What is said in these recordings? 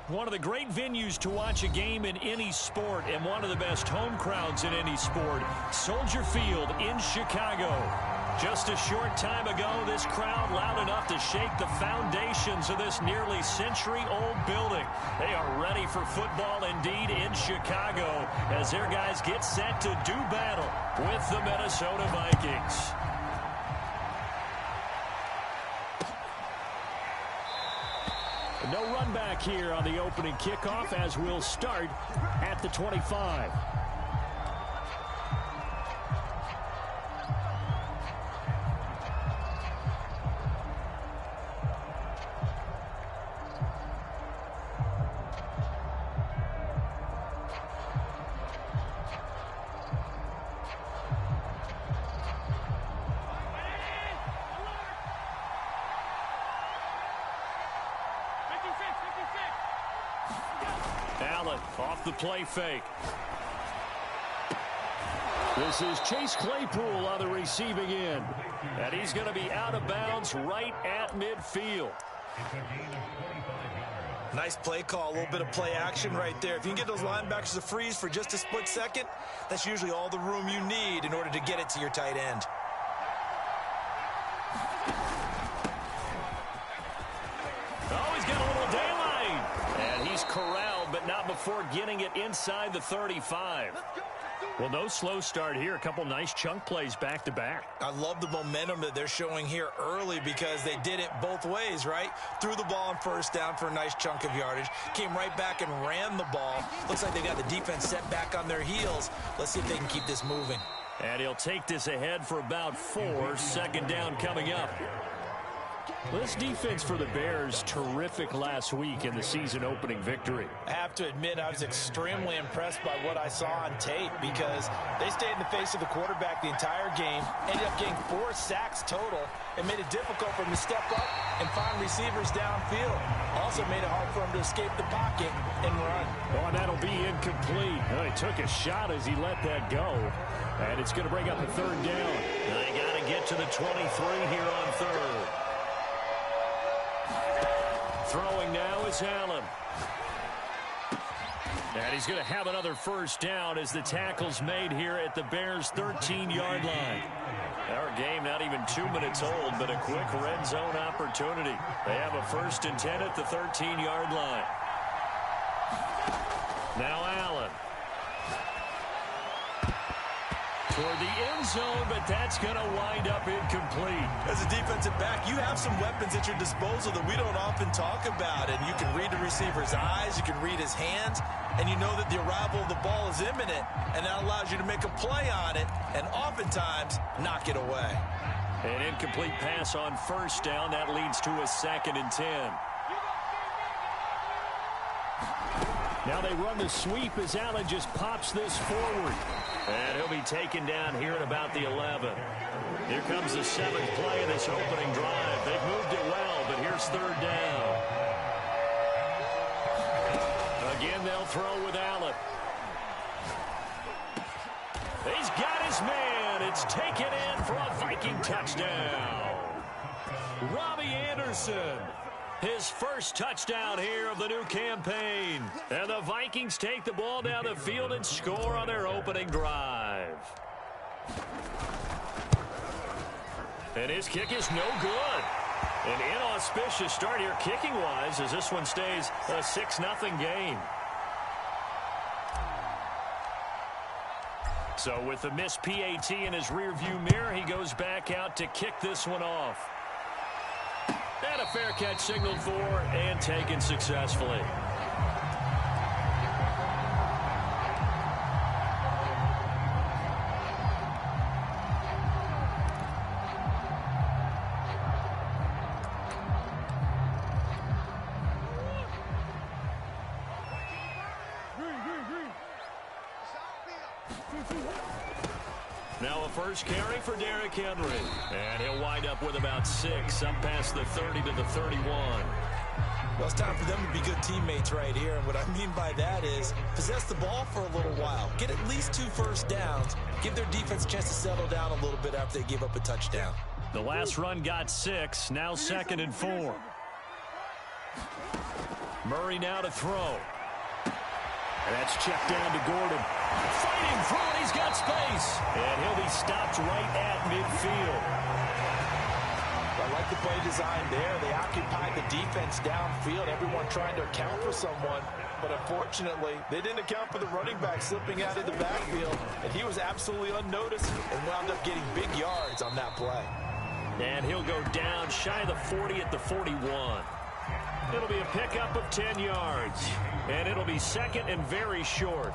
One of the great venues to watch a game in any sport and one of the best home crowds in any sport, Soldier Field in Chicago. Just a short time ago, this crowd loud enough to shake the foundations of this nearly century-old building. They are ready for football indeed in Chicago as their guys get set to do battle with the Minnesota Vikings. No run back here on the opening kickoff as we'll start at the 25. Off the play fake. This is Chase Claypool on the receiving end. And he's going to be out of bounds right at midfield. Nice play call, a little bit of play action right there. If you can get those linebackers to freeze for just a split second, that's usually all the room you need in order to get it to your tight end. Oh, he's got a little daylight. And he's corralled, but not before getting it inside the 35. Well, no slow start here. A couple nice chunk plays back-to-back. I love the momentum that they're showing here early because they did it both ways, right? Threw the ball on first down for a nice chunk of yardage. Came right back and ran the ball. Looks like they got the defense set back on their heels. Let's see if they can keep this moving. And he'll take this ahead for about 4. Second down coming up. Well, this defense for the Bears, terrific last week in the season-opening victory. I have to admit, I was extremely impressed by what I saw on tape because they stayed in the face of the quarterback the entire game, ended up getting 4 sacks total, and made it difficult for him to step up and find receivers downfield. Also made it hard for him to escape the pocket and run. Oh, and that'll be incomplete. Well, he took a shot as he let that go, and it's going to bring up a third down. They got to get to the 23 here on third. Throwing now is Allen. And he's going to have another first down as the tackle's made here at the Bears' 13-yard line. Our game not even 2 minutes old, but a quick red zone opportunity. They have a 1st and 10 at the 13-yard line. Now Allen. Toward the end zone, but that's going to wind up incomplete. As a defensive back, you have some weapons at your disposal that we don't often talk about. And you can read the receiver's eyes, you can read his hands, and you know that the arrival of the ball is imminent, and that allows you to make a play on it and oftentimes knock it away. An incomplete pass on first down. That leads to a 2nd and 10. Now they run the sweep as Allen just pops this forward. And he'll be taken down here at about the 11. Here comes the 7th play of this opening drive. They've moved it well, but here's 3rd down. Again, they'll throw with Allen. He's got his man. It's taken in for a Viking touchdown. Robbie Anderson. His first touchdown here of the new campaign. And the Vikings take the ball down the field and score on their opening drive. And his kick is no good. An inauspicious start here kicking-wise as this one stays a 6-0 game. So with the missed PAT in his rearview mirror, he goes back out to kick this one off. And a fair catch signaled for and taken successfully. Now a first carry for Derrick Henry. And he'll wind up with about 6, up past the 30 to the 31. Well, it's time for them to be good teammates right here. And what I mean by that is possess the ball for a little while. Get at least 2 first downs. Give their defense a chance to settle down a little bit after they give up a touchdown. The last run got 6. Now 2nd and 4. Murray now to throw. And that's checked down to Gordon. Fighting through it, he's got space. And he'll be stopped right at midfield. I like the play design there. They occupied the defense downfield, everyone trying to account for someone. But unfortunately, they didn't account for the running back slipping out of the backfield. And he was absolutely unnoticed and wound up getting big yards on that play. And he'll go down shy of the 40 at the 41. It'll be a pickup of 10 yards. And it'll be second and very short.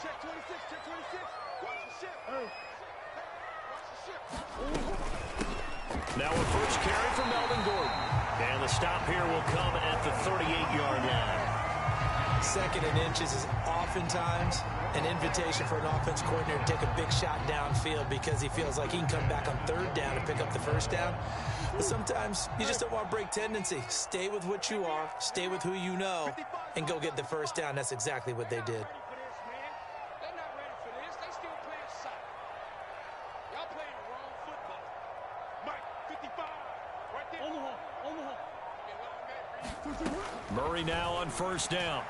Check 26, check 26. Watch the ship. Watch the ship. Now a first carry for Melvin Gordon. And the stop here will come at the 38-yard line. Second and inches is oftentimes an invitation for an offense coordinator to take a big shot downfield because he feels like he can come back on third down and pick up the first down. But sometimes you just don't want to break tendency. Stay with what you are, stay with who you know, and go get the first down. That's exactly what they did. They're not ready for this. They still playing soccer. Y'all playing the wrong football. Mike, 55. Right there. On the hole. Murray now on first down.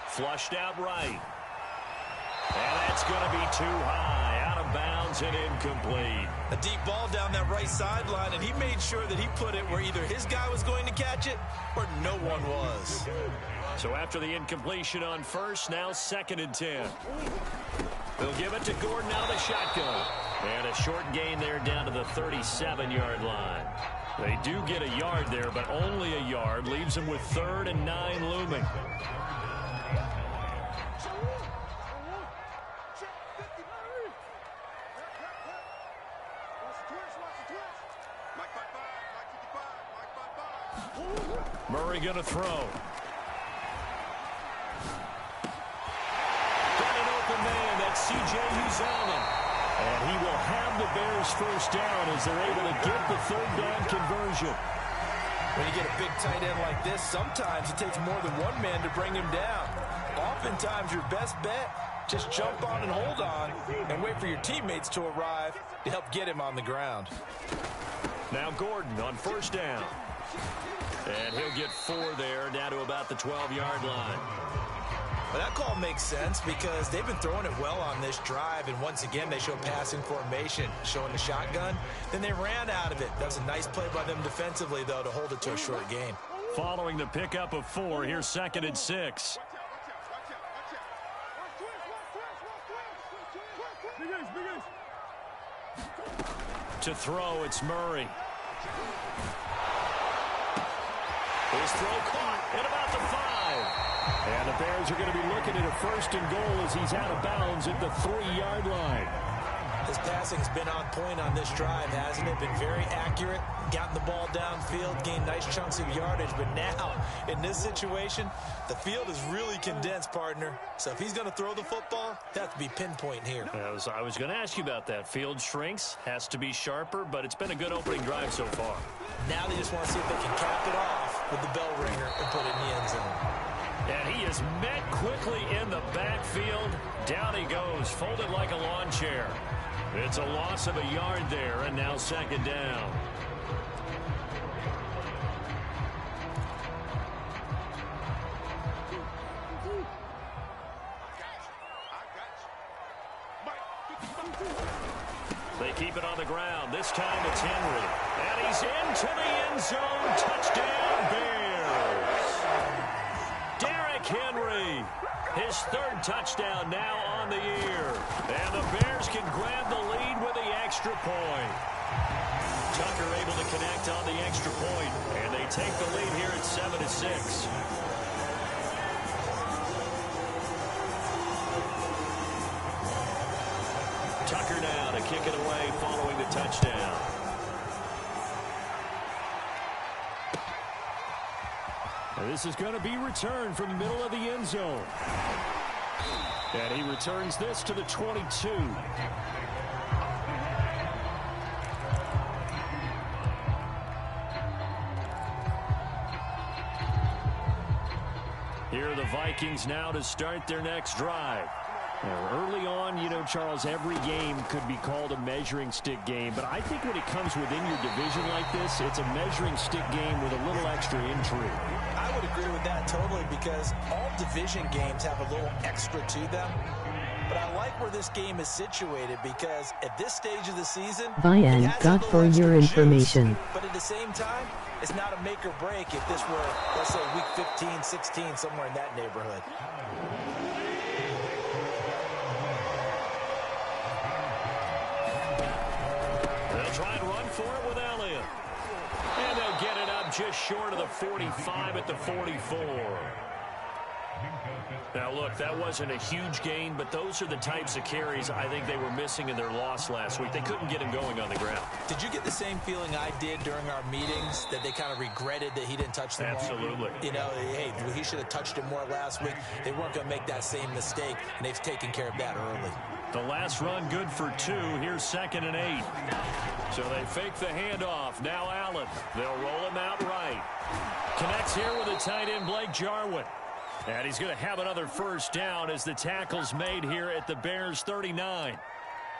Flushed out right. And that's going to be too high. Out of bounds and incomplete. A deep ball down that right sideline, and he made sure that he put it where either his guy was going to catch it or no one was. So after the incompletion on first, now second and 10. They'll give it to Gordon out of the shotgun. And a short gain there down to the 37-yard line. They do get a yard there, but only a yard. Leaves them with 3rd and 9 looming. Murray going to throw. Got an open man. That's C.J. Uzomah. And he will have the Bears first down as they're able to get the third down conversion. When you get a big tight end like this, sometimes it takes more than one man to bring him down. Oftentimes your best bet, just jump on and hold on and wait for your teammates to arrive to help get him on the ground. Now Gordon on first down. And he'll get 4 there, down to about the 12-yard line. Well, that call makes sense because they've been throwing it well on this drive, and once again they show passing formation, showing the shotgun. Then they ran out of it. That was a nice play by them defensively, though, to hold it to a short game. Following the pickup of 4, here's second and 6. To throw, it's Murray. His throw caught at about the 5. And the Bears are going to be looking at a first and goal as he's out of bounds at the 3-yard line. His passing's been on point on this drive, hasn't it? Been very accurate, gotten the ball downfield, gained nice chunks of yardage. But now, in this situation, the field is really condensed, partner. So if he's going to throw the football, it has to be pinpoint here. I was going to ask you about that. Field shrinks, has to be sharper, but it's been a good opening drive so far. Now they just want to see if they can cap it off with the bell ringer and put it in the end zone. And he is met quickly in the backfield. Down he goes, folded like a lawn chair. It's a loss of a yard there, and now second down. They keep it on the ground. This time it's Henry. And he's into the end zone. Touchdown, Bears. Derrick Henry. His 3rd touchdown now on the year. And the Bears can grab the lead with the extra point. Tucker able to connect on the extra point. And they take the lead here at 7-6. Tucker now to kick it away following the touchdown. And this is going to be returned from the middle of the end zone. And he returns this to the 22. Here are the Vikings now to start their next drive. Early on, you know, Charles, every game could be called a measuring stick game, but I think when it comes within your division like this, it's a measuring stick game with a little extra intrigue. I would agree with that totally, because all division games have a little extra to them. But I like where this game is situated, because at this stage of the season, Vian got for your information. But at the same time, it's not a make or break if this were, let's say, week 15, 16, somewhere in that neighborhood. They'll try and run for it with Elliott. And they'll get it up just short of the 45 at the 44. Now, look, that wasn't a huge gain, but those are the types of carries I think they were missing in their loss last week. They couldn't get him going on the ground. Did you get the same feeling I did during our meetings, that they kind of regretted that he didn't touch the ball? Absolutely. You know, hey, he should have touched it more last week. They weren't going to make that same mistake, and they've taken care of that early. The last run good for 2. Here's 2nd and 8. So they fake the handoff. Now Allen. They'll roll him out right. Connects here with a tight end, Blake Jarwin. And he's going to have another first down as the tackle's made here at the Bears' 39.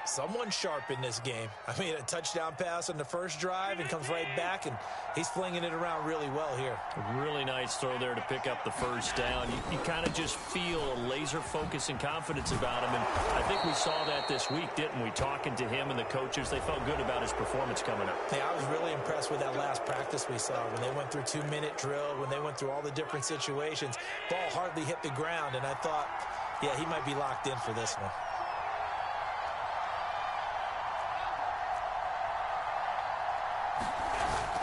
Someone sharp in this game. I mean, a touchdown pass on the first drive and comes right back, and he's flinging it around really well here. A really nice throw there to pick up the first down. You kind of just feel a laser focus and confidence about him, and I think we saw that this week, didn't we? Talking to him and the coaches, they felt good about his performance coming up. Yeah, I was really impressed with that last practice we saw when they went through 2-minute drill, when they went through all the different situations. Ball hardly hit the ground, and I thought, yeah, he might be locked in for this one.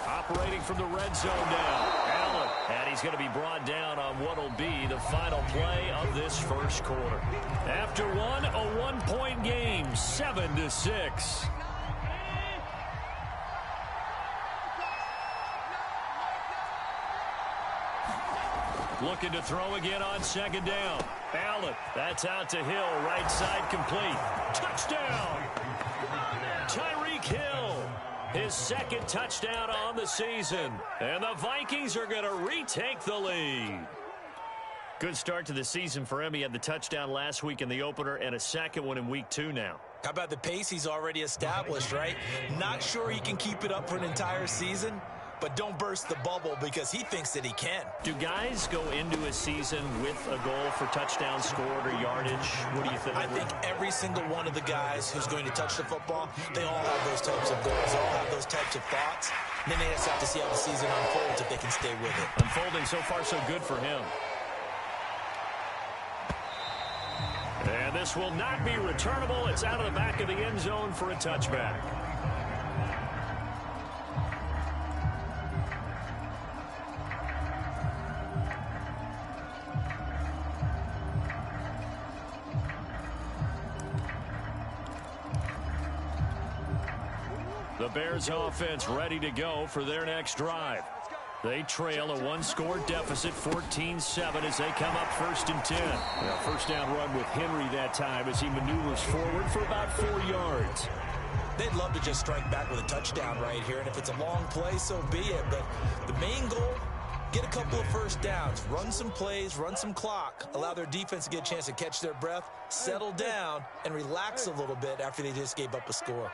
Operating from the red zone now, Allen, and he's going to be brought down on what will be the final play of this first quarter. After one, a one-point game, 7-6. Looking to throw again on 2nd down. Allen, that's out to Hill, right side complete. Touchdown! Tyreek Hill. His 2nd touchdown on the season. And the Vikings are going to retake the lead. Good start to the season for him. He had the touchdown last week in the opener and a second one in week 2 now. How about the pace he's already established, right? Not sure he can keep it up for an entire season, but don't burst the bubble because he thinks that he can. Do guys go into a season with a goal for touchdown scored or yardage? What do you think? I think every single one of the guys who's going to touch the football, they all have those types of goals. They all have those types of thoughts. And then they just have to see how the season unfolds if they can stay with it. Unfolding so far so good for him. And this will not be returnable. It's out of the back of the end zone for a touchback. The Bears offense ready to go for their next drive. They trail a one-score deficit, 14-7, as they come up 1st and 10. A first down run with Henry that time as he maneuvers forward for about 4 yards. They'd love to just strike back with a touchdown right here, and if it's a long play, so be it. But the main goal, get a couple of first downs, run some plays, run some clock, allow their defense to get a chance to catch their breath, settle down, and relax a little bit after they just gave up a score.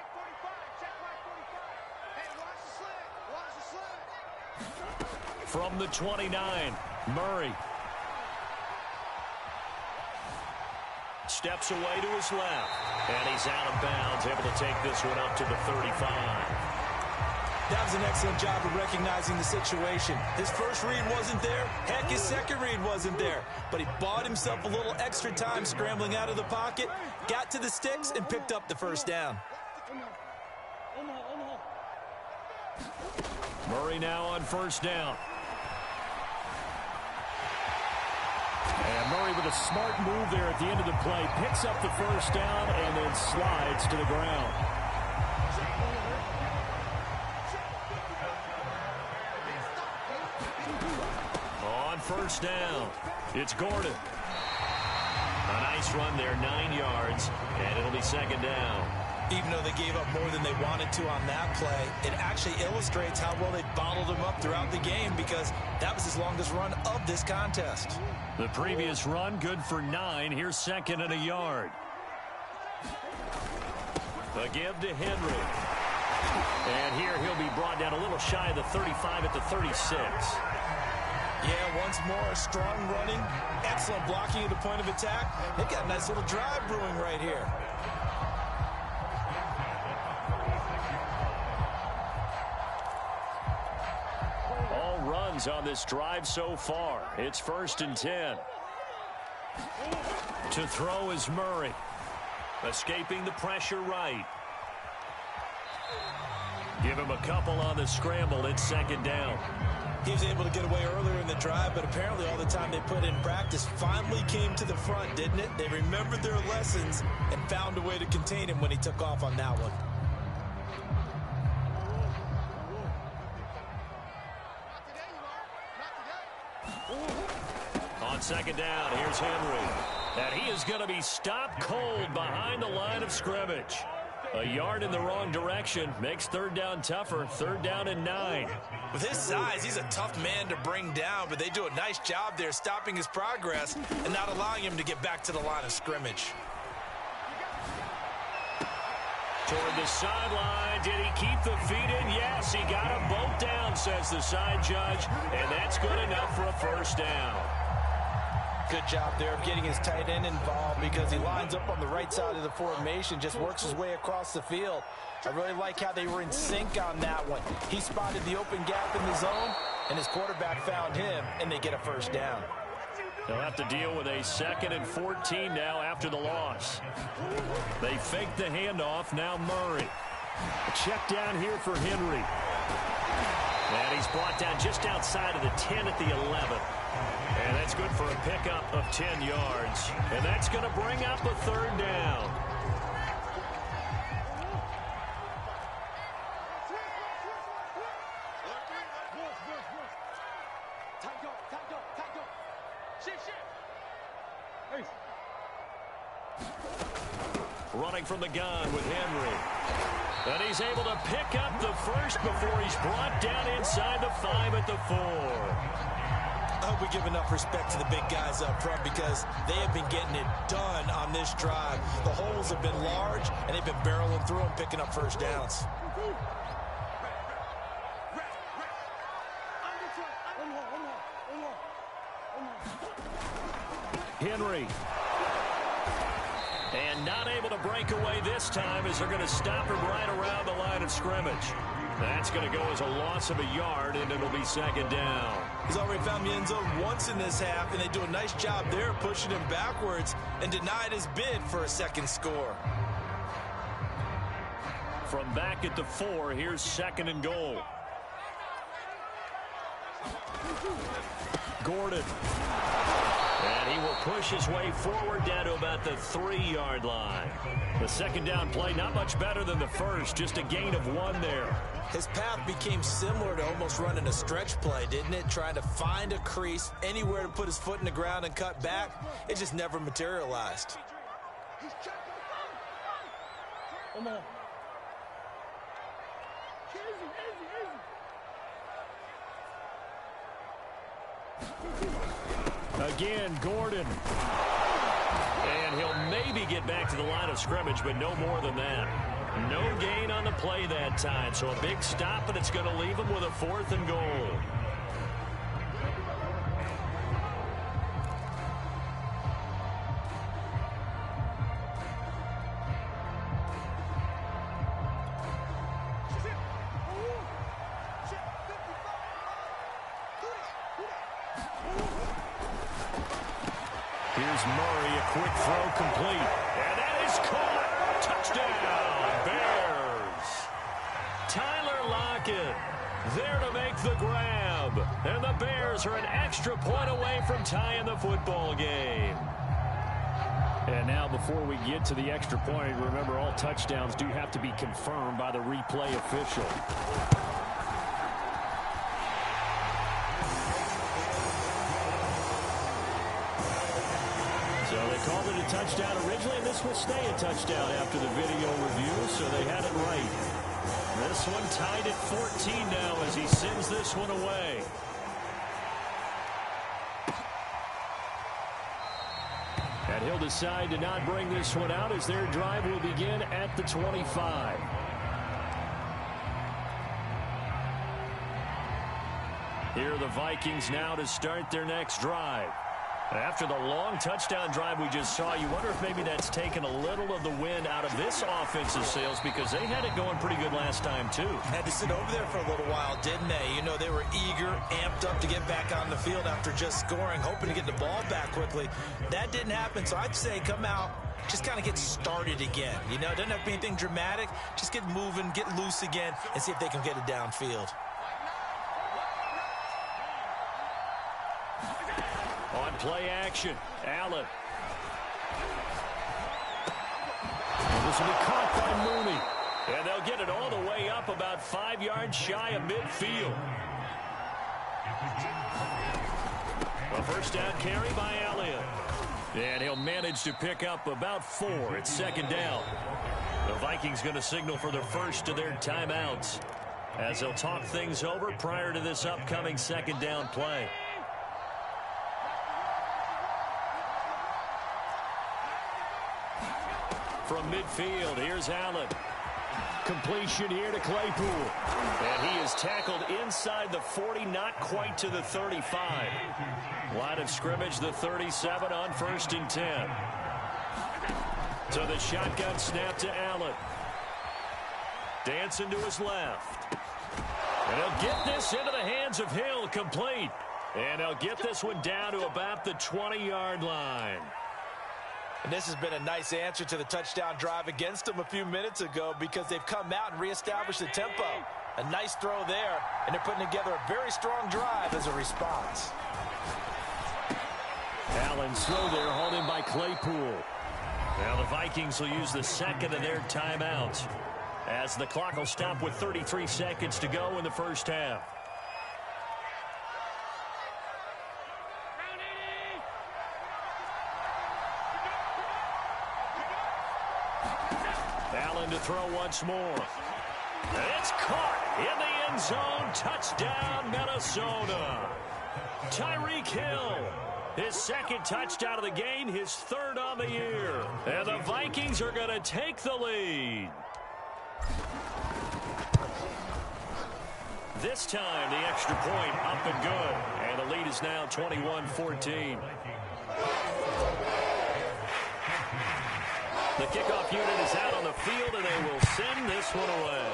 From the 29, Murray. Steps away to his left. And he's out of bounds, able to take this one up to the 35. That was an excellent job of recognizing the situation. His first read wasn't there. Heck, his second read wasn't there. But he bought himself a little extra time scrambling out of the pocket, got to the sticks, and picked up the first down. Murray now on first down. And Murray with a smart move there at the end of the play. Picks up the first down and then slides to the ground. On first down, it's Gordon. A nice run there, 9 yards, and it'll be 2nd down. Even though they gave up more than they wanted to on that play, it actually illustrates how well they bottled him up throughout the game because that was his longest run of this contest. The previous run, good for 9. Here's 2nd and a yard. A give to Henry. And here he'll be brought down a little shy of the 35 at the 36. Yeah, once more, strong running, excellent blocking at the point of attack. They've got a nice little drive brewing right here. All runs on this drive so far. It's 1st and 10. To throw is Murray. Escaping the pressure right. Give him a couple on the scramble. It's 2nd down. He was able to get away earlier in the drive, but apparently all the time they put in practice finally came to the front, didn't it? They remembered their lessons and found a way to contain him when he took off on that one. On 2nd down, here's Henry. And he is going to be stopped cold behind the line of scrimmage. A yard in the wrong direction makes 3rd down tougher. 3rd down and 9. With his size, he's a tough man to bring down, but they do a nice job there stopping his progress and not allowing him to get back to the line of scrimmage. Toward the sideline. Did he keep the feet in? Yes, he got them both down, says the side judge. And that's good enough for a 1st down. Good job there of getting his tight end involved because he lines up on the right side of the formation, just works his way across the field. I really like how they were in sync on that one. He spotted the open gap in the zone, and his quarterback found him, and they get a 1st down. They'll have to deal with a 2nd and 14 now after the loss. They fake the handoff. Now Murray. A check down here for Henry. And he's brought down just outside of the 10 at the 11. And that's good for a pickup of 10 yards. And that's going to bring up a 3rd down. Running from the gun with Henry. And he's able to pick up the 1st before he's brought down inside the 5 at the 4. I hope we give enough respect to the big guys up front because they have been getting it done on this drive. The holes have been large, and they've been barreling through them, picking up 1st downs. Henry. And not able to break away this time as they're going to stop him right around the line of scrimmage. That's going to go as a loss of a yard, and it'll be 2nd down. He's already found the end zone once in this half, and they do a nice job there pushing him backwards and denied his bid for a 2nd score. From back at the 4, here's 2nd and goal. Gordon. And he will push his way forward down to about the 3-yard line. The 2nd down play, not much better than the 1st, just a gain of 1 there. His path became similar to almost running a stretch play, didn't it? Trying to find a crease, anywhere to put his foot in the ground and cut back. It just never materialized. Again, Gordon. And he'll maybe get back to the line of scrimmage, but no more than that. No gain on the play that time, so a big stop, and it's going to leave him with a 4th and goal. Here's Murray, a quick throw complete. And that is caught. Touchdown, Bears. Tyler Lockett there to make the grab. And the Bears are an extra point away from tying the football game. And now before we get to the extra point, remember all touchdowns do have to be confirmed by the replay official. So they called it a touchdown originally, and this will stay a touchdown after the video review, so they had it right. This one tied at 14 now as he sends this one away. And he'll decide to not bring this one out as their drive will begin at the 25. Here are the Vikings now to start their next drive. After the long touchdown drive we just saw, you wonder if maybe that's taken a little of the wind out of this offensive sails because they had it going pretty good last time, too. Had to sit over there for a little while, didn't they? You know, they were eager, amped up to get back on the field after just scoring, hoping to get the ball back quickly. That didn't happen, so I'd say come out, just kind of get started again. You know, it doesn't have to be anything dramatic. Just get moving, get loose again, and see if they can get it downfield. On play action, Allen. This will be caught by Mooney. And they'll get it all the way up about 5 yards shy of midfield. A first down carry by Elliott. And he'll manage to pick up about 4. It's second down. The Vikings going to signal for the first of their timeouts as they'll talk things over prior to this upcoming second down play. From midfield, here's Allen. Completion here to Claypool. And he is tackled inside the 40, not quite to the 35. Line of scrimmage, the 37 on 1st and 10. So the shotgun snap to Allen. Dancing to his left. And he'll get this into the hands of Hill, complete. And he'll get this one down to about the 20-yard line. And this has been a nice answer to the touchdown drive against them a few minutes ago because they've come out and reestablished the tempo. A nice throw there, and they're putting together a very strong drive as a response. Allen slow there, hauled in by Claypool. Now the Vikings will use the second of their timeouts as the clock will stop with 33 seconds to go in the first half. Allen to throw once more. It's caught in the end zone. Touchdown, Minnesota. Tyreek Hill, his second touchdown of the game, his third on the year. And the Vikings are going to take the lead. This time, the extra point up and good. And the lead is now 21-14. The kickoff unit is out on the field, and they will send this one away.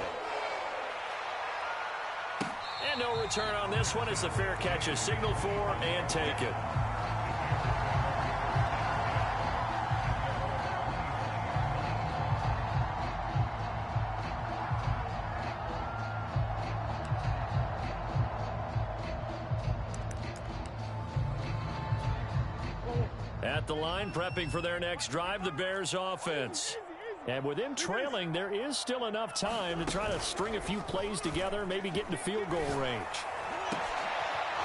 And no return on this one as the fair catch is signaled for and taken. At the line, prepping for their next drive, the Bears offense. And with them trailing, there is still enough time to try to string a few plays together, maybe get into field goal range.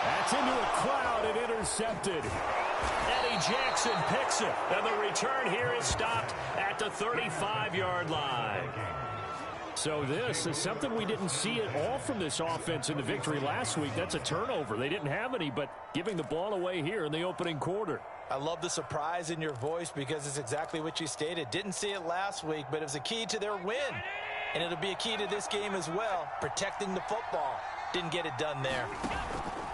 That's into a crowd and intercepted. Eddie Jackson picks it, and the return here is stopped at the 35-yard line. So this is something we didn't see at all from this offense in the victory last week. That's a turnover. They didn't have any, but giving the ball away here in the opening quarter. I love the surprise in your voice because it's exactly what you stated. Didn't see it last week, but it was a key to their win. And it'll be a key to this game as well, protecting the football. Didn't get it done there.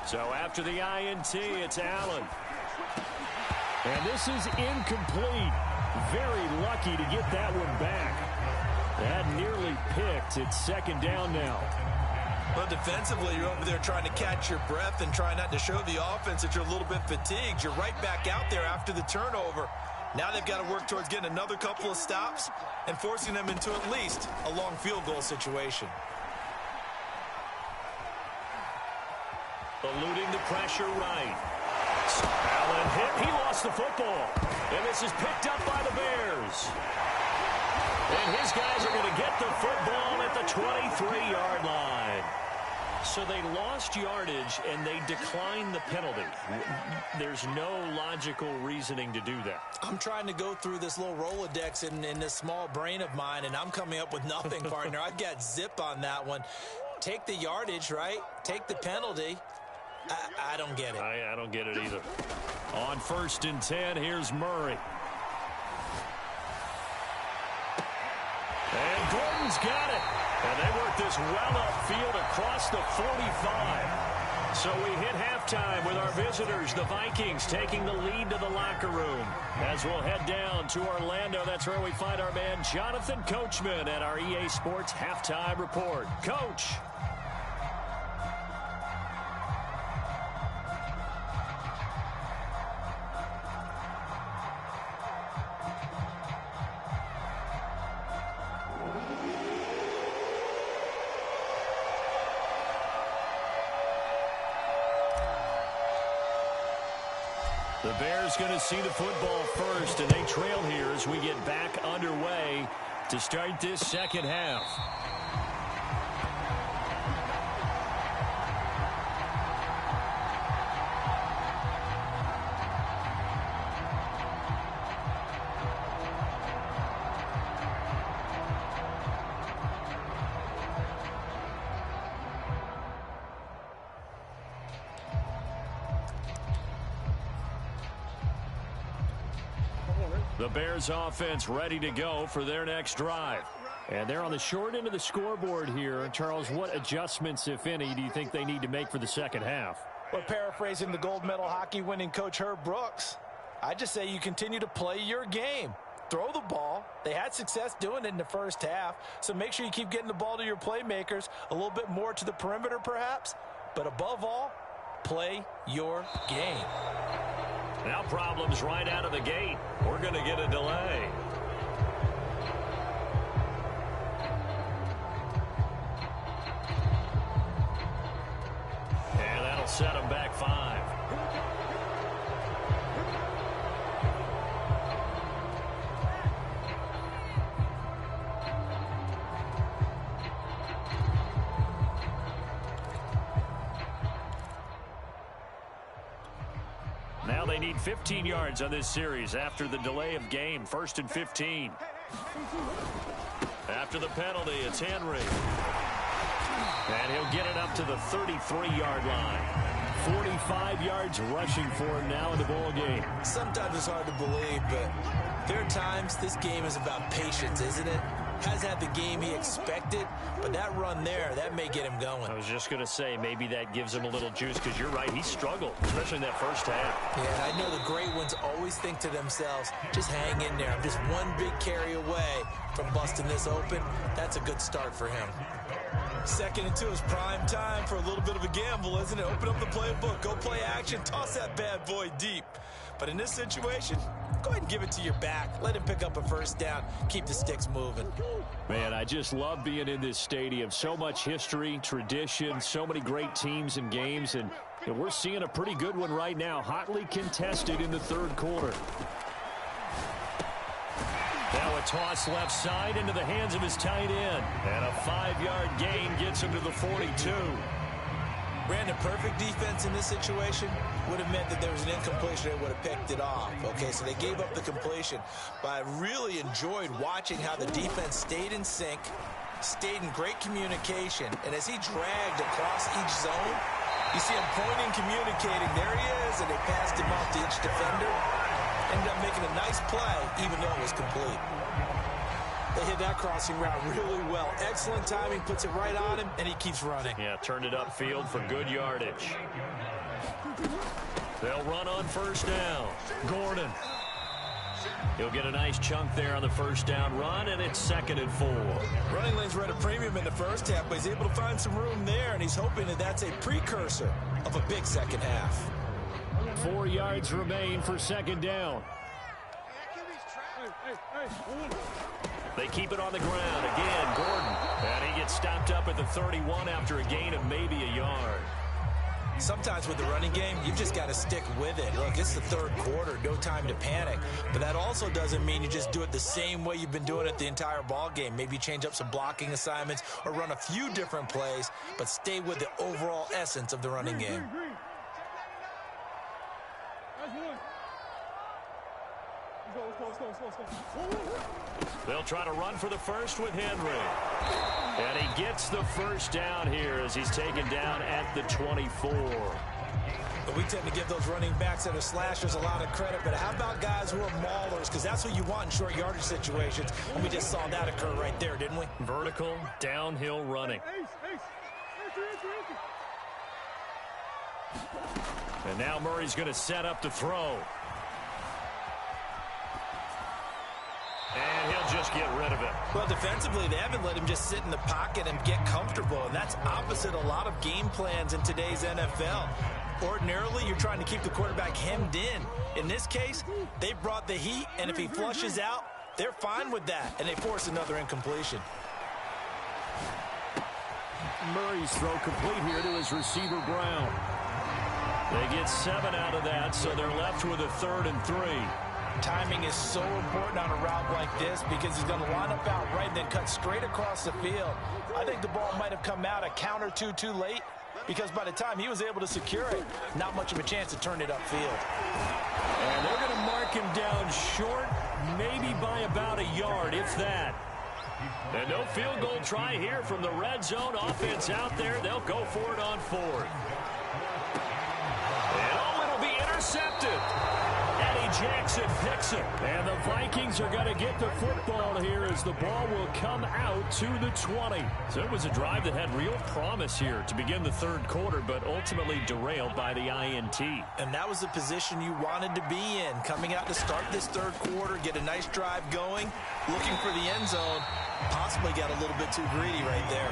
So after the INT, it's Allen. And this is incomplete. Very lucky to get that one back. That nearly picked. It's second down now. Well, defensively, you're over there trying to catch your breath and try not to show the offense that you're a little bit fatigued. You're right back out there after the turnover. Now they've got to work towards getting another couple of stops and forcing them into at least a long field goal situation. Eluding the pressure right. Allen hit. He lost the football. And this is picked up by the Bears. And his guys are going to get the football at the 23-yard line. So they lost yardage, and they declined the penalty. There's no logical reasoning to do that. I'm trying to go through this little Rolodex in this small brain of mine, and I'm coming up with nothing, partner. I've got zip on that one. Take the yardage, right? Take the penalty. I don't get it. I don't get it either. On 1st and 10, here's Murray. And Gordon's got it. And they work this well upfield across the 45. So we hit halftime with our visitors, the Vikings, taking the lead to the locker room. As we'll head down to Orlando, that's where we find our man Jonathan Coachman at our EA Sports Halftime Report. Coach. The Bears going to see the football first, and they trail here as we get back underway to start this second half. The Bears offense ready to go for their next drive. And they're on the short end of the scoreboard here. Charles, what adjustments, if any, do you think they need to make for the second half? Well, paraphrasing the gold medal hockey winning coach Herb Brooks, I just say you continue to play your game. Throw the ball. They had success doing it in the first half, so make sure you keep getting the ball to your playmakers, a little bit more to the perimeter perhaps, but above all, play your game. Now problems right out of the gate. We're going to get a delay. And that'll set them back 5. Now they need 15 yards on this series after the delay of game. 1st and 15. After the penalty, it's Henry. And he'll get it up to the 33-yard line. 45 yards rushing for him now in the ball game. Sometimes it's hard to believe, but there are times this game is about patience, isn't it? Hasn't had the game he expected, but that run there, that may get him going. I was just going to say, maybe that gives him a little juice, because you're right, he struggled, especially in that first half. Yeah, I know the great ones always think to themselves, just hang in there. I'm just one big carry away from busting this open. That's a good start for him. 2nd and 2 is prime time for a little bit of a gamble, isn't it? Open up the playbook, go play action, toss that bad boy deep. But in this situation, go ahead and give it to your back. Let him pick up a first down. Keep the sticks moving. Man, I just love being in this stadium. So much history, tradition, so many great teams and games. And we're seeing a pretty good one right now. Hotly contested in the 3rd quarter. Now a toss left side into the hands of his tight end. And a 5-yard gain gets him to the 42. Brandon, perfect defense in this situation would have meant that there was an incompletion. They would have picked it off. Okay, so they gave up the completion. But I really enjoyed watching how the defense stayed in sync, stayed in great communication. And as he dragged across each zone, you see him pointing, communicating. There he is, and they passed him off to each defender. Ended up making a nice play, even though it was complete. They hit that crossing route really well. Excellent timing, puts it right on him, and he keeps running. Yeah, turned it upfield for good yardage. They'll run on 1st down. Gordon. He'll get a nice chunk there on the 1st down run, and it's 2nd and 4. Running lanes were at a premium in the first half, but he's able to find some room there, and he's hoping that that's a precursor of a big second half. 4 yards remain for 2nd down. They keep it on the ground. Again, Gordon. And he gets stopped up at the 31 after a gain of maybe a yard. Sometimes with the running game, you've just got to stick with it. Look, it's the third quarter, no time to panic. But that also doesn't mean you just do it the same way you've been doing it the entire ball game. Maybe change up some blocking assignments or run a few different plays, but stay with the overall essence of the running game. They'll try to run for the first with Henry. And he gets the first down here as he's taken down at the 24. But we tend to give those running backs that are slashers a lot of credit, but how about guys who are maulers? Because that's what you want in short yardage situations, and we just saw that occur right there, didn't we? Vertical, downhill running. And now Murray's going to set up to throw. And he'll just get rid of it. Well, defensively, they haven't let him just sit in the pocket and get comfortable, and that's opposite a lot of game plans in today's NFL. Ordinarily, you're trying to keep the quarterback hemmed in. In this case, they brought the heat, and if he flushes out, they're fine with that, and they force another incompletion. Murray's throw complete here to his receiver, Brown. They get 7 out of that, so they're left with a 3rd and 3. Timing is so important on a route like this because he's going to line up out right and then cut straight across the field. I think the ball might have come out a count or two too late because by the time he was able to secure it, not much of a chance to turn it upfield. And they're going to mark him down short, maybe by about a yard, if that. And no field goal try here from the red zone offense out there. They'll go for it on 4th. And it'll be intercepted. Jackson picks it, and the Vikings are going to get the football here as the ball will come out to the 20. So it was a drive that had real promise here to begin the 3rd quarter, but ultimately derailed by the INT. And that was the position you wanted to be in, coming out to start this 3rd quarter, get a nice drive going, looking for the end zone, possibly got a little bit too greedy right there.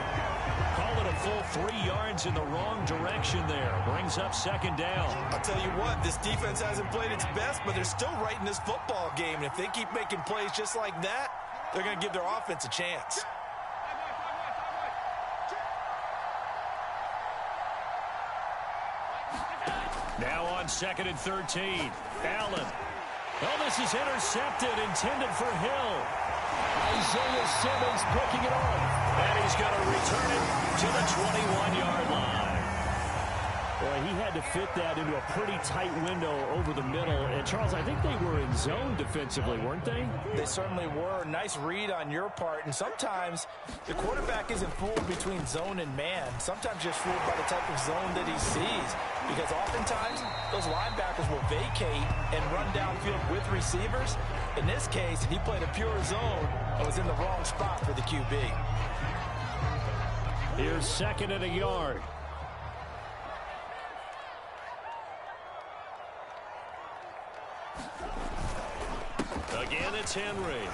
Call it a full 3 yards in the wrong direction there. Brings up 2nd down. I'll tell you what, this defense hasn't played its best, but they're still right in this football game. And if they keep making plays just like that, they're going to give their offense a chance. Now on 2nd and 13. Allen. Oh, this is intercepted, intended for Hill. Isaiah Simmons picking it off. And he's going to return it to the 21-yard line. Boy, he had to fit that into a pretty tight window over the middle. And, Charles, I think they were in zone defensively, weren't they? They certainly were. Nice read on your part. And sometimes the quarterback isn't fooled between zone and man. Sometimes just fooled by the type of zone that he sees. Because oftentimes, those linebackers will vacate and run downfield with receivers. In this case, he played a pure zone and was in the wrong spot for the QB. Here's 2nd and a yard. Again, it's Henry.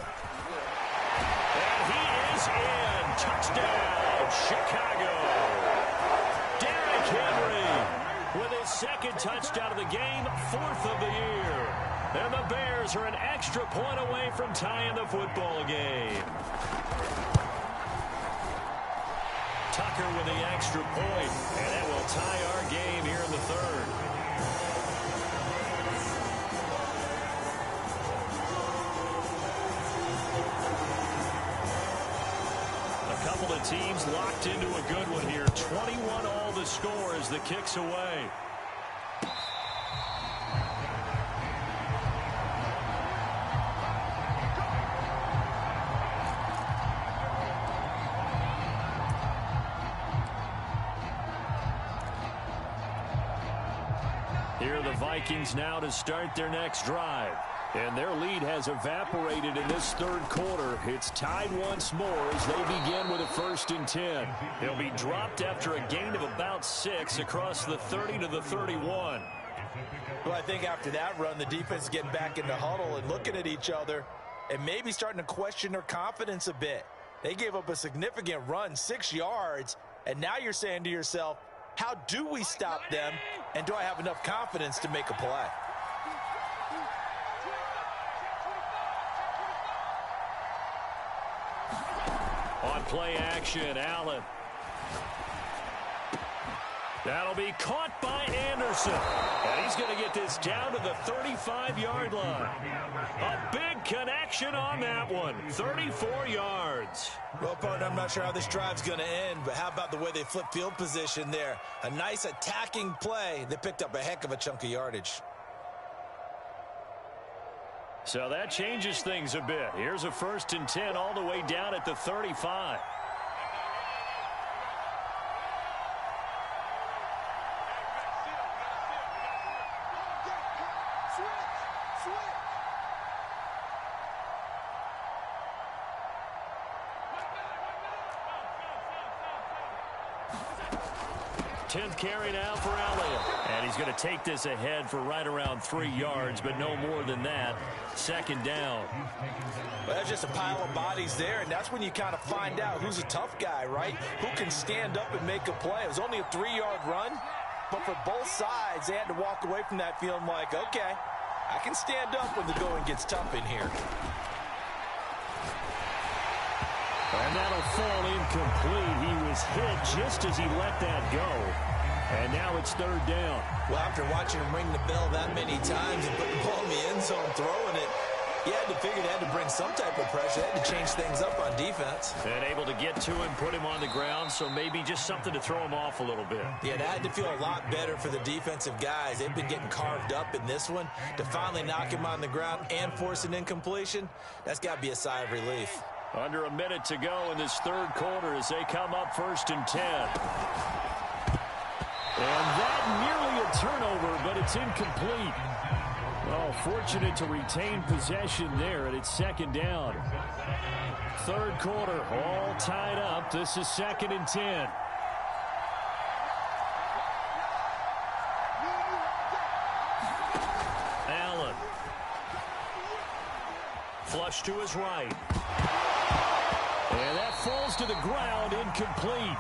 And he is in. Touchdown, Chicago. Derrick Henry with his 2nd touchdown of the game, 4th of the year. And the Bears are an extra point away from tying the football game. Tucker with the extra point, and that will tie our game here in the 3rd. Couple of teams locked into a good one here. 21 all the score as the kick's away. Here are the Vikings now to start their next drive. And their lead has evaporated in this 3rd quarter. It's tied once more as they begin with a 1st and 10. They'll be dropped after a gain of about 6 across the 30 to the 31. Well, I think after that run, the defense is getting back in the huddle and looking at each other and maybe starting to question their confidence a bit. They gave up a significant run, 6 yards, and now you're saying to yourself, how do we stop them, and do I have enough confidence to make a play? On play action, Allen. That'll be caught by Anderson. And he's going to get this down to the 35-yard line. A big connection on that one. 34 yards. Well, partner, I'm not sure how this drive's going to end, but how about the way they flip field position there? A nice attacking play. They picked up a heck of a chunk of yardage. So that changes things a bit. Here's a 1st and 10 all the way down at the 35. Switch. 10th carry now for Elliott. And he's going to take this ahead for right around 3 yards, but no more than that. 2nd down. Well, that's just a pile of bodies there, and that's when you kind of find out who's a tough guy, right? Who can stand up and make a play. It was only a 3-yard run, but for both sides, they had to walk away from that feeling like, okay, I can stand up when the going gets tough in here. And that'll fall incomplete. He was hit just as he let that go. And now it's 3rd down. Well, after watching him ring the bell that many times and putting the ball in the end zone, throwing it, you had to figure they had to bring some type of pressure. They had to change things up on defense. And able to get to him, put him on the ground, so maybe just something to throw him off a little bit. Yeah, that had to feel a lot better for the defensive guys. They've been getting carved up in this one. To finally knock him on the ground and force an incompletion, that's got to be a sigh of relief. Under a minute to go in this 3rd quarter as they come up 1st and 10. And that nearly a turnover, but it's incomplete. Well, fortunate to retain possession there, and it's 2nd down. 3rd quarter, all tied up. This is 2nd and 10. Allen. Flush to his right. And that falls to the ground, incomplete.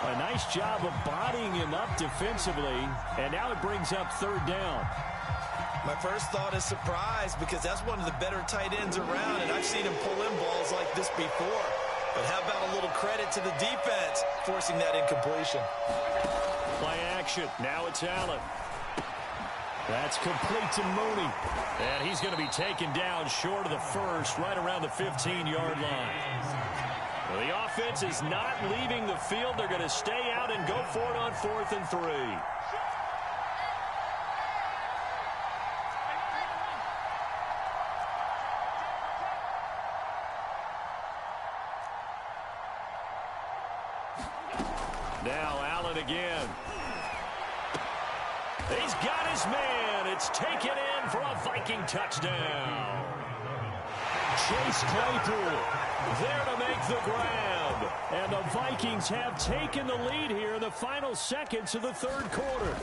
A nice job of bodying him up defensively, and now it brings up 3rd down. My first thought is surprise because that's one of the better tight ends around, and I've seen him pull in balls like this before. But how about a little credit to the defense forcing that incompletion? Play action. Now it's Allen. That's complete to Mooney. And he's going to be taken down short of the first, right around the 15-yard line. Well, the offense is not leaving the field. They're going to stay out and go for it on 4th and 3. Now Allen again. He's got his man. It's taken in for a Viking touchdown. Chase Claypool there to make the grab. And the Vikings have taken the lead here in the final seconds of the 3rd quarter.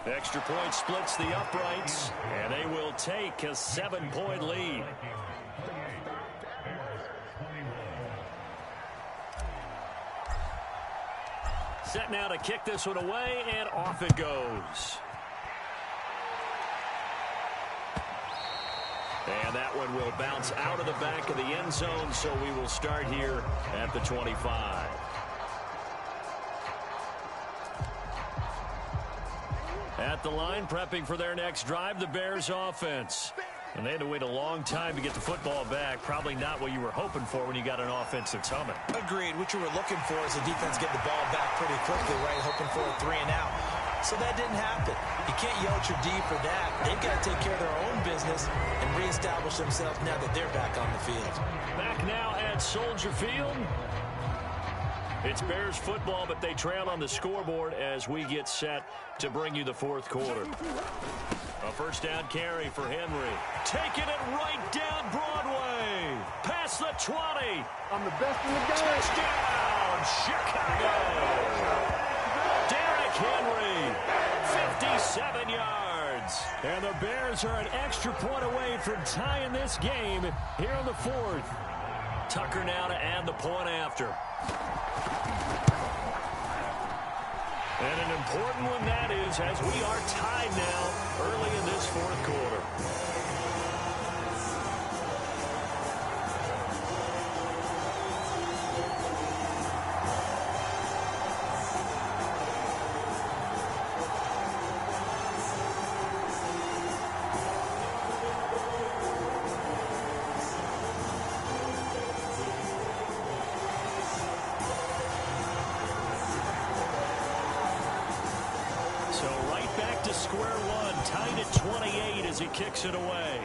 Extra point splits the uprights, and they will take a 7-point lead. Set now to kick this one away, and off it goes. And that one will bounce out of the back of the end zone, so we will start here at the 25. At the line, prepping for their next drive, the Bears offense. And they had to wait a long time to get the football back. Probably not what you were hoping for when you got an offense that's humming. Agreed. What you were looking for is the defense getting the ball back pretty quickly, right? Hoping for a 3 and out. So that didn't happen. You can't yell at your D for that. They've got to take care of their own business and reestablish themselves now that they're back on the field. Back now at Soldier Field. It's Bears football, but they trail on the scoreboard as we get set to bring you the 4th quarter. A 1st down carry for Henry. Taking it right down Broadway. Past the 20. I'm the best in the game. Touchdown, Chicago. Derrick Henry, 57 yards. And the Bears are an extra point away from tying this game here in the 4th. Tucker now to add the point after. And an important one that is, as we are tied now early in this 4th quarter. 28 as he kicks it away.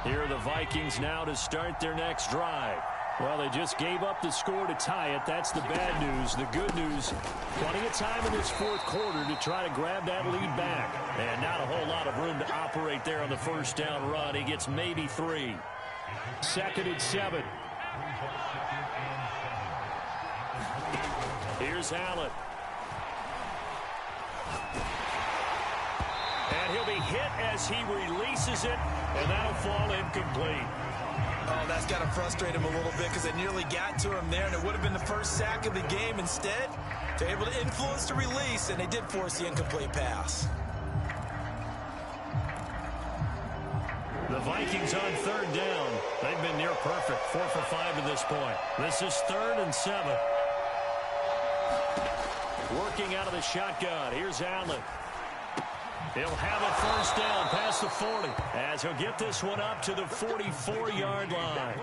Here are the Vikings now to start their next drive. Well, they just gave up the score to tie it. That's the bad news. The good news, plenty of time in this fourth quarter to try to grab that lead back. And not a whole lot of room to operate there on the first down run. He gets maybe 3. 2nd and 7. Here's Allen. And he'll be hit as he releases it, and that'll fall incomplete. Oh, that's got to frustrate him a little bit because they nearly got to him there, and it would have been the first sack of the game. Instead, they're able to influence the release, and they did force the incomplete pass. The Vikings on 3rd down. They've been near perfect, 4 for 5 to this point. This is 3rd and 7. Working out of the shotgun. Here's Allen. He'll have a first down past the 40 as he'll get this one up to the 44-yard line.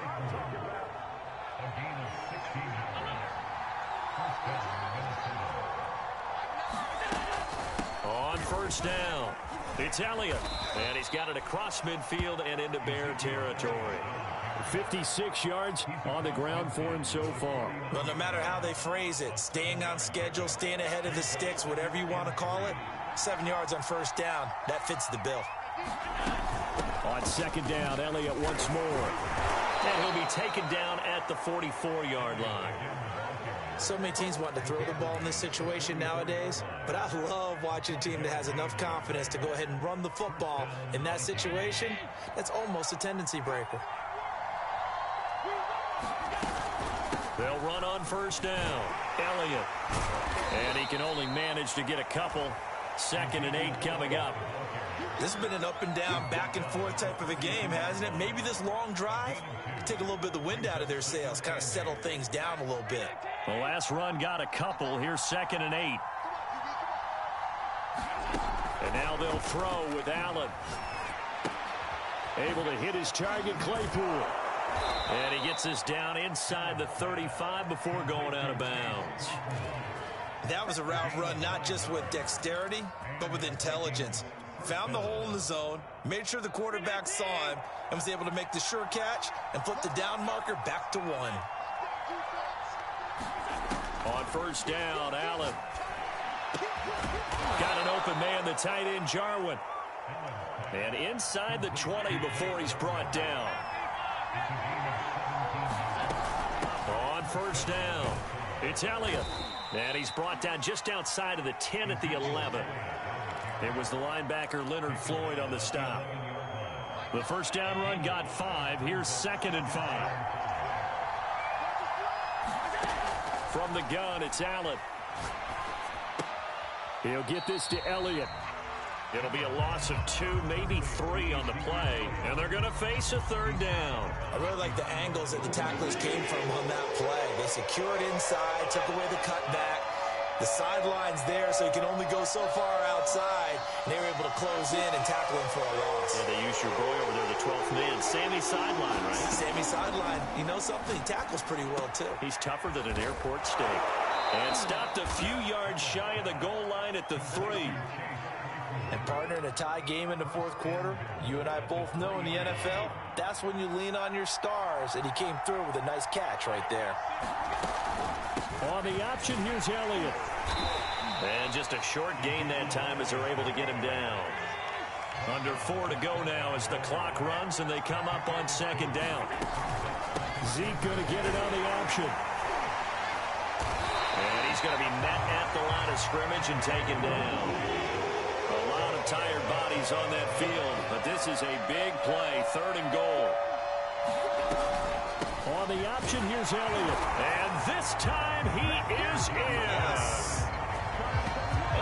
On first down, it's Elliott, and he's got it across midfield and into Bear territory. 56 yards on the ground for him so far. Well, no matter how they phrase it, staying on schedule, staying ahead of the sticks, whatever you want to call it, 7 yards on first down. That fits the bill. On 2nd down, Elliott once more. And he'll be taken down at the 44-yard line. So many teams want to throw the ball in this situation nowadays, but I love watching a team that has enough confidence to go ahead and run the football. In that situation, that's almost a tendency breaker. They'll run on first down. Elliott. And he can only manage to get a couple. 2nd and 8 coming up. This has been an up and down, back and forth type of a game, hasn't it? Maybe this long drive take a little bit of the wind out of their sails, kind of settle things down a little bit. The last run got a couple. Here's 2nd and 8. And now they'll throw with Allen. Able to hit his target, Claypool. And he gets this down inside the 35 before going out of bounds. That was a route run not just with dexterity, but with intelligence. Found the hole in the zone, made sure the quarterback saw him, and was able to make the sure catch and flip the down marker back to 1. On first down, Allen. Got an open man, the tight end, Jarwin. And inside the 20 before he's brought down. On first down, it's Elliott. And he's brought down just outside of the 10 at the 11. It was the linebacker Leonard Floyd on the stop. The first down run got 5. Here's 2nd and 5. From the gun, it's Allen. He'll get this to Elliott. It'll be a loss of 2, maybe 3 on the play. And they're going to face a 3rd down. I really like the angles that the tacklers came from on that play. They secured inside, took away the cutback. The sideline's there, so he can only go so far outside. And they were able to close in and tackle him for a loss. Yeah, they used your boy over there, the 12th man. Sammy Sideline, right? Sammy Sideline. You know something? He tackles pretty well, too. He's tougher than an airport steak. And stopped a few yards shy of the goal line at the 3. And partner, in a tie game in the fourth quarter, you and I both know in the NFL, that's when you lean on your stars, and he came through with a nice catch right there. On the option, here's Elliott. And just a short gain that time as they're able to get him down. Under 4 to go now as the clock runs, and they come up on 2nd down. Zeke going to get it on the option. And he's going to be met at the line of scrimmage and taken down. A lot of tired bodies on that field, but this is a big play, 3rd and goal. On the option, here's Elliott. And this time he is in. Yes.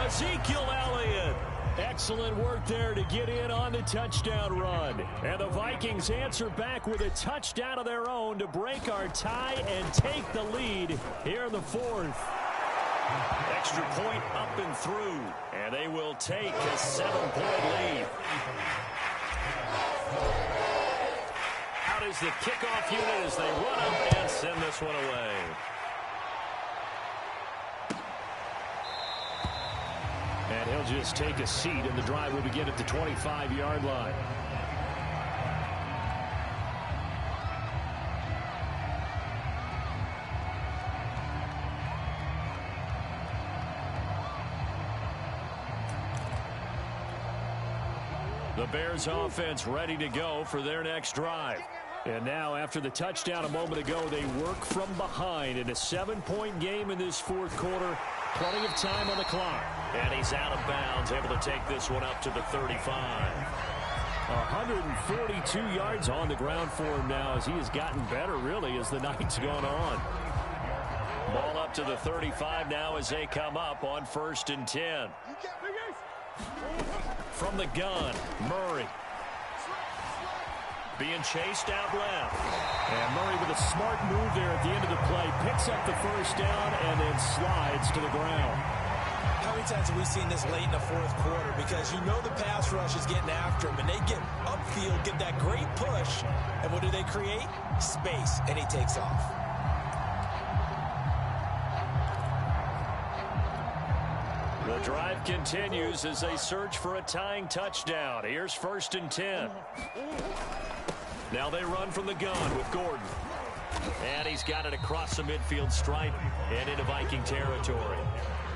Ezekiel Elliott. Excellent work there to get in on the touchdown run. And the Vikings answer back with a touchdown of their own to break our tie and take the lead here in the 4th. Extra point up and through, and they will take a 7-point lead. Out is the kickoff unit as they run up and send this one away. And he'll just take a seat, and the drive will begin at the 25-yard line. The Bears offense ready to go for their next drive. And now, after the touchdown a moment ago, they work from behind in a 7-point game in this fourth quarter. Plenty of time on the clock. And he's out of bounds, able to take this one up to the 35. 142 yards on the ground for him now as he has gotten better, really, as the night's gone on. Ball up to the 35 now as they come up on 1st and 10. From the gun, Murray. Being chased out left. And Murray with a smart move there at the end of the play. Picks up the first down and then slides to the ground. How many times have we seen this late in the fourth quarter? Because you know the pass rush is getting after him, and they get upfield, get that great push. And what do they create? Space, and he takes off. The drive continues as they search for a tying touchdown. Here's 1st and 10. Now they run from the gun with Gordon. And he's got it across the midfield stripe and into Viking territory.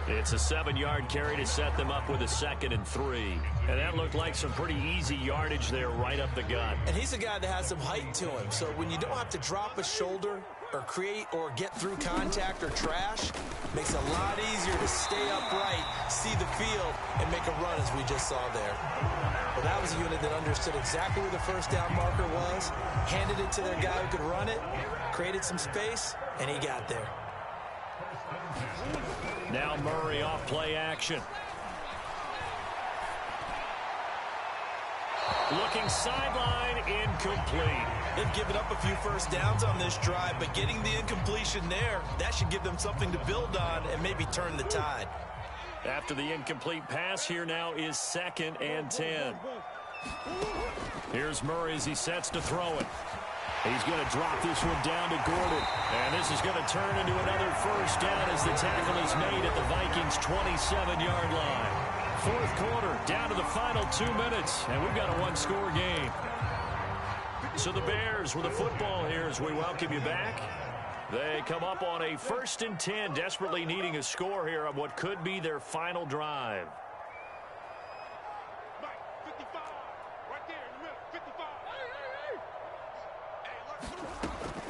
It's a 7-yard carry to set them up with a 2nd and 3. And that looked like some pretty easy yardage there right up the gut. And he's a guy that has some height to him. So when you don't have to drop a shoulder or create or get through contact or trash, makes it a lot easier to stay upright, see the field, and make a run as we just saw there. Well, that was a unit that understood exactly where the first down marker was, handed it to their guy who could run it, created some space, and he got there. Now Murray off play action. Looking sideline, incomplete. They've given up a few first downs on this drive, but getting the incompletion there, that should give them something to build on and maybe turn the tide. After the incomplete pass, here now is 2nd and 10. Here's Murray as he sets to throw it. He's going to drop this one down to Gordon. And this is going to turn into another first down as the tackle is made at the Vikings' 27-yard line. Fourth quarter, down to the final 2 minutes, and we've got a one-score game. So the Bears with the football here as we welcome you back. They come up on a 1st and 10, desperately needing a score here on what could be their final drive.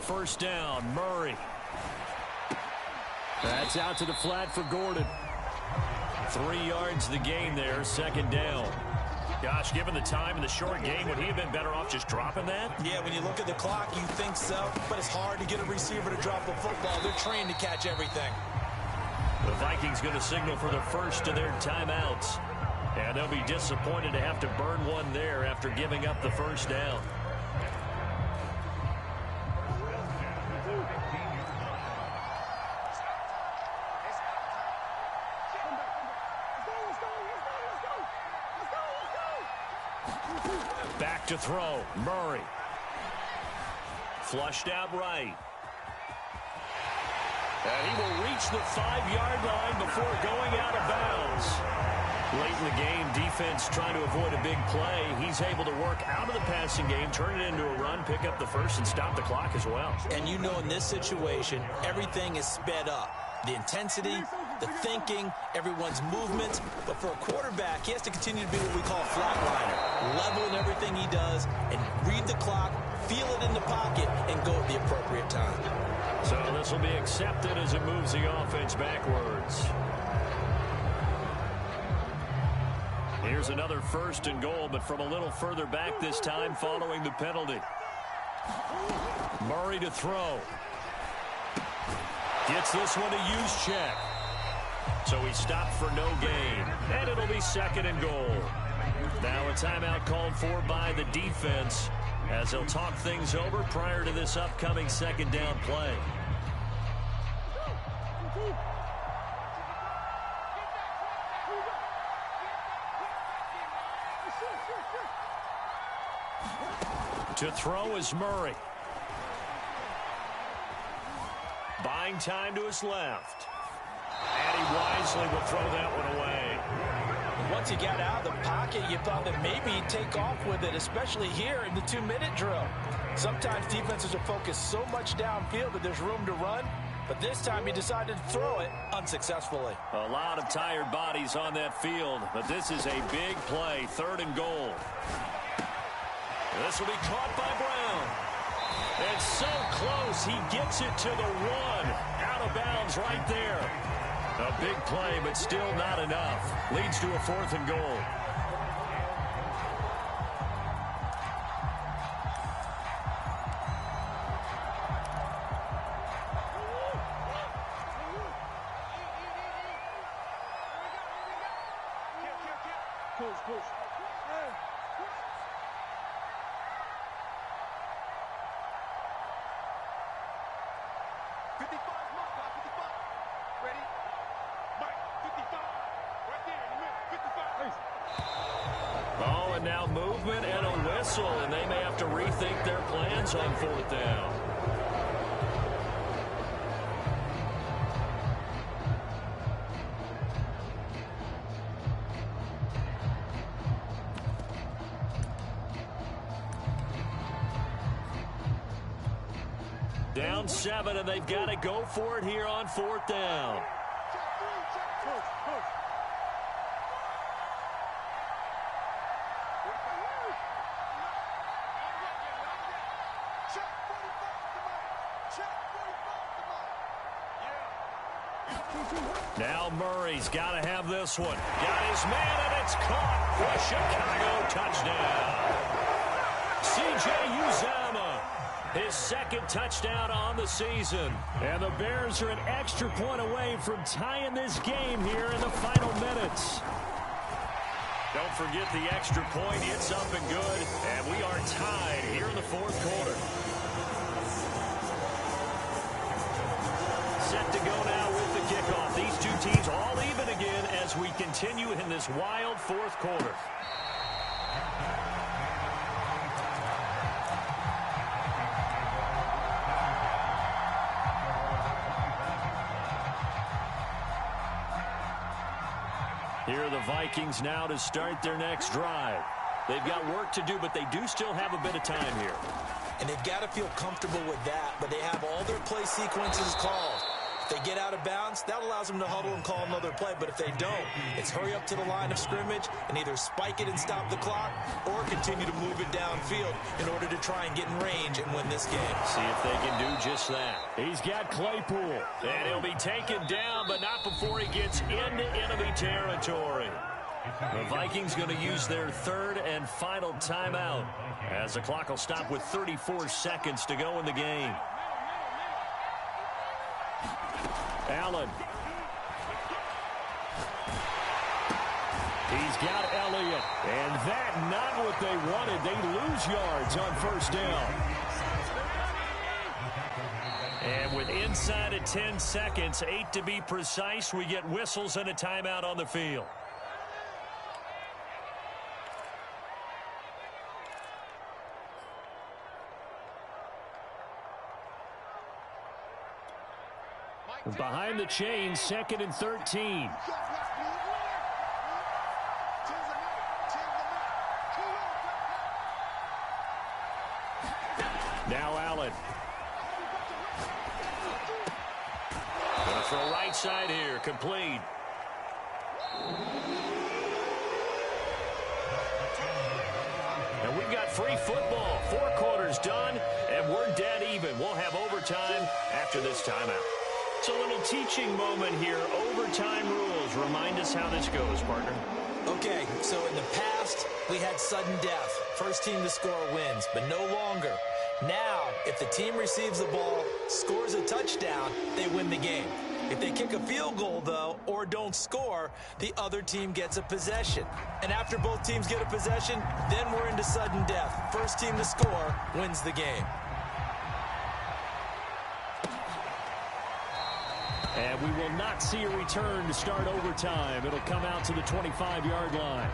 First down, Murray. That's out to the flat for Gordon. 3 yards the gain there, 2nd down. Gosh, given the time in the short game, would he have been better off just dropping that? Yeah, when you look at the clock, you think so. But it's hard to get a receiver to drop a football. They're trained to catch everything. The Vikings going to signal for the first of their timeouts. And they'll be disappointed to have to burn one there after giving up the first down. Back to throw, Murray. Flushed out right. And he will reach the 5-yard line before going out of bounds. Late in the game, defense trying to avoid a big play. He's able to work out of the passing game, turn it into a run, pick up the first, and stop the clock as well. And you know in this situation, everything is sped up. The intensity, the thinking, everyone's movements. But for a quarterback, he has to continue to be what we call a flatliner. Level in everything he does and read the clock, feel it in the pocket, and go at the appropriate time. So this will be accepted as it moves the offense backwards. Here's another 1st and goal, but from a little further back this time following the penalty. Murray to throw. Gets this one to use check. So he stopped for no gain. And it'll be 2nd and goal. Now a timeout called for by the defense as they'll talk things over prior to this upcoming 2nd down play. To throw is Murray. Buying time to his left. And he wisely will throw that one away. Once he got out of the pocket, you thought that maybe he'd take off with it, especially here in the 2-minute drill. Sometimes defenses are focused so much downfield that there's room to run, but this time he decided to throw it unsuccessfully. A lot of tired bodies on that field, but this is a big play, 3rd and goal. This will be caught by Brown. And so close, he gets it to the 1. Out of bounds right there. A big play, but still not enough. Leads to a 4th and goal. Oh, and now movement and a whistle, and they may have to rethink their plans on 4th down. Down 7, and they've got to go for it here on 4th down. Now Murray's got to have this one. Got his man, and it's caught for a Chicago touchdown. C.J. Uzomah, his 2nd touchdown on the season. And the Bears are an extra point away from tying this game here in the final minutes. Don't forget the extra point. It's up and good. And we are tied here in the 4th quarter. Set to go now with the kickoff. These two teams all even again as we continue in this wild 4th quarter. Here are the Vikings now to start their next drive. They've got work to do, but they do still have a bit of time here. And they've got to feel comfortable with that, but they have all their play sequences called. If they get out of bounds, that allows them to huddle and call another play. But if they don't, it's hurry up to the line of scrimmage and either spike it and stop the clock or continue to move it downfield in order to try and get in range and win this game. See if they can do just that. He's got Claypool, and he'll be taken down, but not before he gets into enemy territory. The Vikings going to use their 3rd and final timeout as the clock will stop with 34 seconds to go in the game. Allen. He's got Elliott. And that not what they wanted. They lose yards on 1st down. And with inside of 10 seconds, 8 to be precise, we get whistles and a timeout on the field. Behind the chains, 2nd and 13. Now Allen. Going to throw right side here, complete. And we've got free football. 4 quarters done, and we're dead even. We'll have overtime after this timeout. It's a little teaching moment here. Overtime rules. Remind us how this goes, partner. Okay, so in the past, we had sudden death. First team to score wins, but no longer. Now, if the team receives the ball, scores a touchdown, they win the game. If they kick a field goal, though, or don't score, the other team gets a possession. And after both teams get a possession, then we're into sudden death. First team to score wins the game. And we will not see a return to start overtime. It'll come out to the 25-yard line.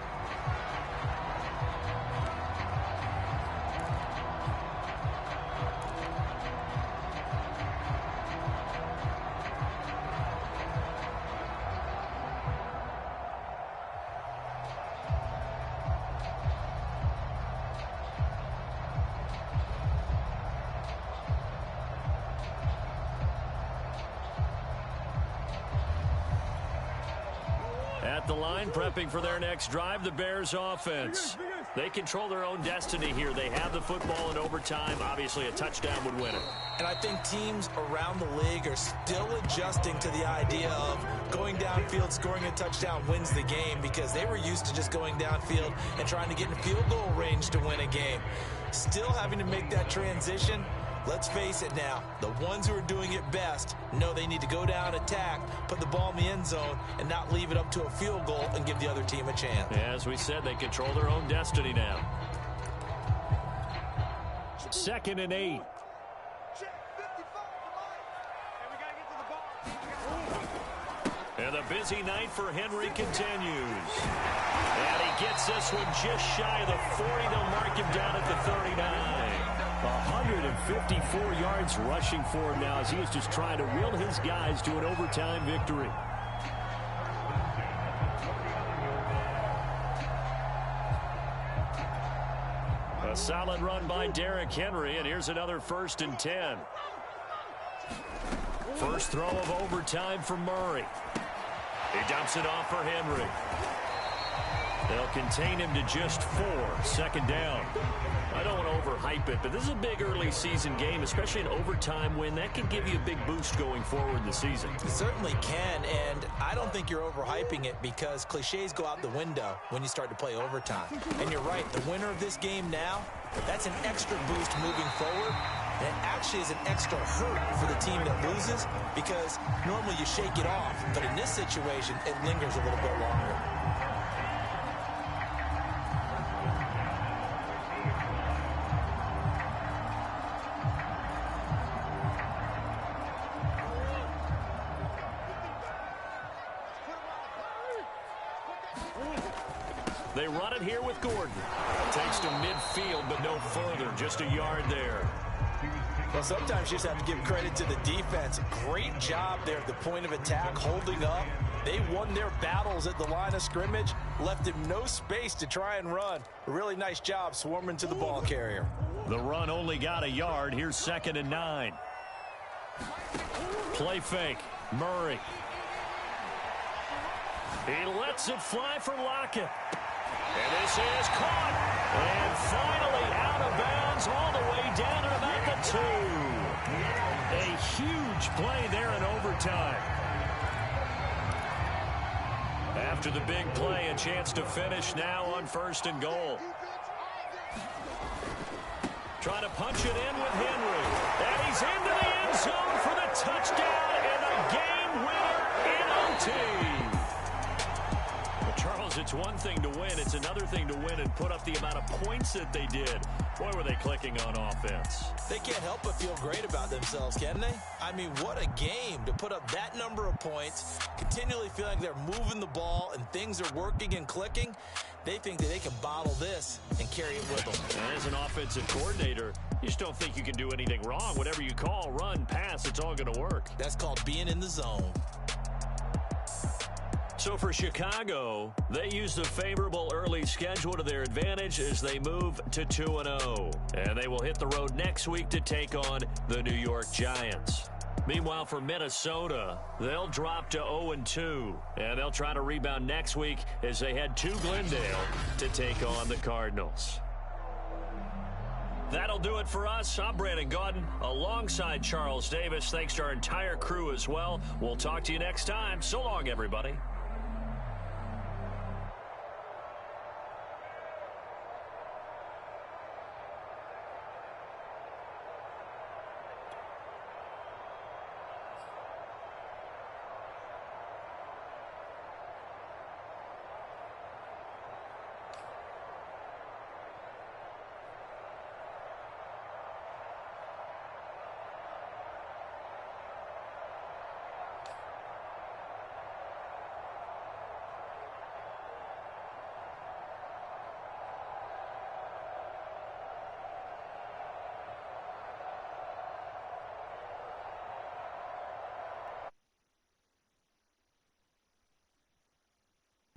At the line, prepping for their next drive, the Bears offense. They control their own destiny here. They have the football in overtime. Obviously, a touchdown would win it. And I think teams around the league are still adjusting to the idea of going downfield, scoring a touchdown wins the game, because they were used to just going downfield and trying to get in field goal range to win a game. Still having to make that transition. Let's face it now, the ones who are doing it best know they need to go down, attack, put the ball in the end zone, and not leave it up to a field goal and give the other team a chance. As we said, they control their own destiny now. 2nd and 8. And the busy night for Henry continues. And he gets this one just shy of the 40. They'll mark him down at the 39. 154 yards rushing for him now as he is just trying to will his guys to an overtime victory. A solid run by Derrick Henry, and here's another 1st and 10. First throw of overtime for Murray. He dumps it off for Henry. They'll contain him to just 4. 2nd down. I don't want to overhype it, but this is a big early season game, especially an overtime win. That can give you a big boost going forward in the season. It certainly can, and I don't think you're overhyping it because cliches go out the window when you start to play overtime. And you're right, the winner of this game now, that's an extra boost moving forward. And it actually is an extra hurt for the team that loses because normally you shake it off, but in this situation, it lingers a little bit longer. They run it here with Gordon. Takes to midfield, but no further. Just a yard there. Well, sometimes you just have to give credit to the defense. Great job there at the point of attack, holding up. They won their battles at the line of scrimmage, left him no space to try and run. A really nice job swarming to the ball carrier. The run only got a yard. Here's 2nd and 9. Play fake. Murray. He lets it fly for Lockett. And this is caught. And finally out of bounds all the way down at about the 2. A huge play there in overtime. After the big play, a chance to finish now on 1st and goal. Trying to punch it in with Henry. And he's into the end zone for the touchdown and the game winner in OT. Charles, it's one thing to win. It's another thing to win and put up the amount of points that they did. Boy, were they clicking on offense. They can't help but feel great about themselves, can they? I mean, what a game to put up that number of points, continually feeling like they're moving the ball and things are working and clicking. They think that they can bottle this and carry it with them. And as an offensive coordinator, you just don't think you can do anything wrong. Whatever you call, run, pass, it's all going to work. That's called being in the zone. So for Chicago, they use the favorable early schedule to their advantage as they move to 2-0. And they will hit the road next week to take on the New York Giants. Meanwhile, for Minnesota, they'll drop to 0-2. And they'll try to rebound next week as they head to Glendale to take on the Cardinals. That'll do it for us. I'm Brandon Gaudin alongside Charles Davis. Thanks to our entire crew as well. We'll talk to you next time. So long, everybody.